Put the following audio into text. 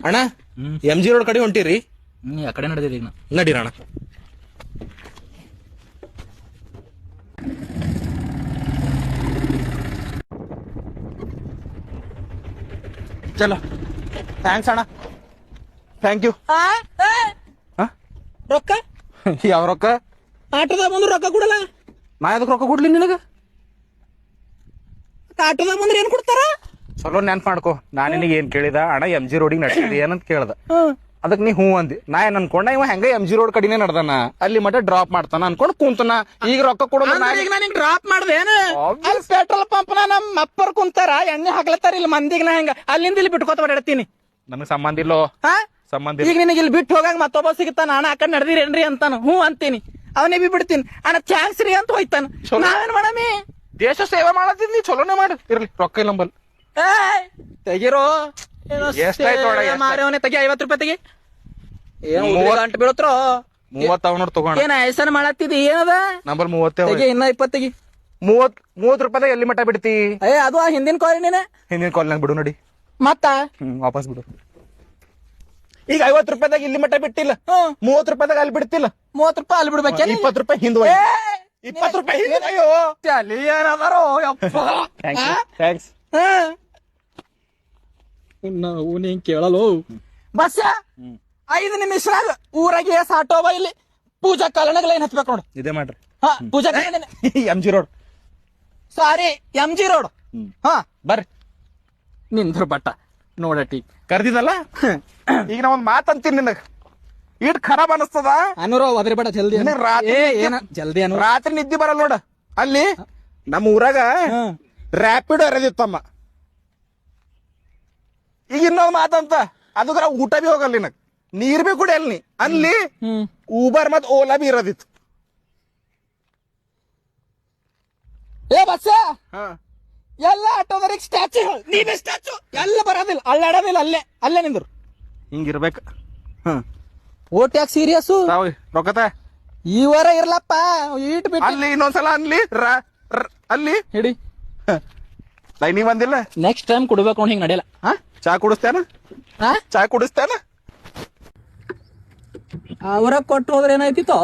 ಅಣ್ಣ MG road ಕಡೆ ಹೊಂಟಿರಿ? ಆ ಕಡೆ ನಡೆದಿರಿ ಈಗ ನಡೀರಣ. ಚಲೋ, ಥ್ಯಾಂಕ್ಸ್ ಅಣ್ಣ, ಥ್ಯಾಂಕ್ ಯು. ರೊಕ್ಕ ಯಾವ ರೊಕ್ಕ? ಆಟೋದಾಗ ಬಂದ್ರು ರೊಕ್ಕ ಕೊಡಲ್ಲ. ನಾ ಅದಕ್ಕೆ ರೊಕ್ಕ ಕೊಡ್ಲಿ ನಿನಗ? ಆಟೋದಾಗ ಬಂದ್ರೆ ಏನ್ ಕೊಡ್ತಾರ? ಚಲೋ ನೆನ್ಪ್ ಮಾಡ್ಕೋ, ನಾನ್ ನಿನಗೆ ಏನ್ ಕೇಳಿದ, ಅಣ್ಣ MG ರೋಡಿಗೆ ನಡ್ಸಿದಿ ಏನಂತ ಕೇಳ್ದ. ಅದಕ್ ನೀ ಹೂ ಅಂದಿ. ನಾ ಏನ್ ಅನ್ಕೊಂಡ, ಇವ ಹೆಂಗ MG ರೋಡ್ ಕಡಿನೇ ನಡ್ದಾನ, ಅಲ್ಲಿ ಮಟ್ಟ ಡ್ರಾಪ್ ಮಾಡ್ತಾನ ಅನ್ಕೊಂಡ್ ಕುಂತನ. ಈಗ ರೊಕ್ಕ ಕೊಡೋದು ಡ್ರಾಪ್ ಮಾಡ್ದೆ ಅಲ್ಲಿ ಪೆಟ್ರೋಲ್ ಪಂಪ್ ನಮ್ಮ ಅಪ್ಪರ್ ಕುಂತಾರ, ಎಣ್ಣೆ ಹಾಕ್ಲತ್ತಾರ ಇಲ್ಲಿ ಮಂದಿಗೆ. ನಾ ಹೆಂಗ ಅಲ್ಲಿಂದ ಇಲ್ಲಿ ಬಿಟ್ಕೋತ ಓಡಾಡ್ತೀನಿ. ನನಗ್ ಸಂಬಂಧ ಇಲ್ಲೋ, ಸಂಬಂಧ. ಈಗ ನಿನಗೆ ಇಲ್ಲಿ ಬಿಟ್ಟು ಹೋಗಾಗ ಮತ್ತೊಬ್ಬ ಸಿಗುತ್ತಾನ, ಅಣ್ಣ ಆ ಕಡೆ ನಡೆದಿರೇನ್ರಿ ಅಂತಾನ. ಹೂ ಅಂತೀನಿ, ಅವನೇ ಬಿ ಬಿಡ್ತೀನಿ. ಅಣ್ಣ ಥ್ಯಾಂಕ್ಸ್ ರೀ ಅಂತ ಹೋಯ್ತಾನ. ನಾವೇನ್ ಮಾಡಮಿ? ದೇಶ ಸೇವೆ ಮಾಡತ್ತೀನಿ, ನೀ ಚಲೋನೇ ಮಾಡಿ. ಇರ್ಲಿ, ರೊಕ್ಕ ಇಲ್ಲ ನಂಬಲ್. ತೆಗಿರೋ ಮಾರವನೇ, ತೆಗಿ 50 ರೂಪಾಯಿ ತೆಗಿ. ಏನ್ ಗಂಟು ಬೀಳತ್ರೋ? 30 ನೋಡ್ ತಗೋಣ. ಏನ ಹೆಸರು ಮಾಡತ್ತಿದಿ? ಏನದ ನಂಬಲ್ 30 ತೆಗಿ, ಇನ್ನ 20 ತೆಗಿ. 30 ರೂಪಾಯಿದಾಗ ಎಲ್ಲಿ ಮಟ್ಟ ಬಿಡ್ತಿ? ಅದು ಆ ಹಿಂದಿನ ಕಾಲಿನೇನೆ. ಹಿಂದಿನ ಕಾಲ್ನಾಗ ಬಿಡು ನೋಡಿ. ಮತ್ತ ವಾಪಸ್ ಬಿಡು. ಈಗ 50 ರೂಪಾಯಿದಾಗ ಇಲ್ಲಿ ಮಟ್ಟ ಬಿಟ್ಟಿಲ್ಲ, 30 ರೂಪಾಯಿದಾಗ ಅಲ್ಲಿ ಬಿಡ್ತಿಲ್ಲ. 30 ರೂಪಾಯಿ ಅಲ್ಲಿ ಬಿಡ್ಬೇಕ, 20 ರೂಪಾಯಿ ಹಿಂದ್ 20 ರೂಪಾಯಿ ಹಿಂದ್. ಅಯ್ಯೋ ಅಲ್ಲಿ ಏನದಾರೋ ಯಪ್ಪ. ಥ್ಯಾಂಕ್ಸ್. ನಾವು ನೀ ಕೇಳಲು ಬಸ್ 5 ನಿಮಿಷದಾಗ ಊರಾಗೆ ಸಾಟೋಬ ಇಲ್ಲಿ ಪೂಜಾ ಕಾಲನಾಗ ಲೈನ್ ಹತ್ಬೇಕು ನೋಡು. ಇದೇ ಮಾಡ್ರಿ. ಪೂಜಾ MG ರೋಡ್, ಸಾರಿ MG ರೋಡ್. ಬರ್ರಿ. ನಿಂದ್ರ ಬಟ್ಟ ನೋಡಟಿ ಕರ್ದಿದಲ್ಲ. ಈಗ ನಾ ಒಂದ್ ಮಾತ್ ಅಂತೀನಿ ನಿನಗ್, ಇಟ್ ಖರಾಬ್ ಅನಸ್ತದ. ಅನುರೋ ಅದ್ರ ಬೇಡ ಜಲ್ದಿ ಏನ ಜಲ್ದಿ ಅನು. ರಾತ್ರಿ ನಿದ್ದೆ ಬರಲ್ಲ ನೋಡ. ಅಲ್ಲಿ ನಮ್ಮ ಊರಾಗ ರ್ಯಾಪಿಡ್ ಅರದಿತ್ತಮ್ಮ. ಈಗ ಇನ್ನೊಂದ್ ಮಾತಂತ, ಅದಕ್ರ ಊಟ ಬಿ ಹೋಗಲ್ಲ ನಿನಗ್, ನೀರ್ ಬಿ ಕುಡಿಯಲ್ಲ ನೀ. ಅಲ್ಲಿ ಊಬರ್ ಮತ್ ಓಲಾ ಬಿ ಇರೋದಿತ್ತು. ಏ ಬಸ್ ಎಲ್ಲ ಆಟೋದರಿಗೆ ಸ್ಟ್ಯಾಚು, ನೀವೇ ಸ್ಟ್ಯಾಚು. ಎಲ್ಲ ಬರೋದಿಲ್ಲ, ಅಲ್ಲಾಡೋದಿಲ್ಲ, ಅಲ್ಲೇ ಅಲ್ಲೇ ನಿಂದ್ರು. ಹಿಂಗಿರ್ಬೇಕ. ಓಟ್ ಯಾಕೆ ಸೀರಿಯಸ್? ರೊಕ್ಕತ ಇವರ ಇರ್ಲಪ್ಪ ಈಟ್ ಬಿಟ್ಟು ಅಲ್ಲಿ ಇನ್ನೊಂದ್ಸಲ ಅನ್ಲಿ ಅಲ್ಲಿ ಹಿಡಿ. ಲೈನಿಗೆ ಬಂದಿಲ್ಲ, ನೆಕ್ಸ್ಟ್ ಟೈಮ್ ಕುಡ್ಬೇಕು ನೋಡಿ. ಹಿಂಗ್ ನಡೆಯಲ್ಲ. ಚಾ ಕುಡಿಸ್ತೇನ? ಚಾ ಕುಡಿಸ್ತೇನ? ಅವರ ಕೊಟ್ಟು ಹೋದ್ರೆ ಏನಾಯ್ತಿತ್ತೋ?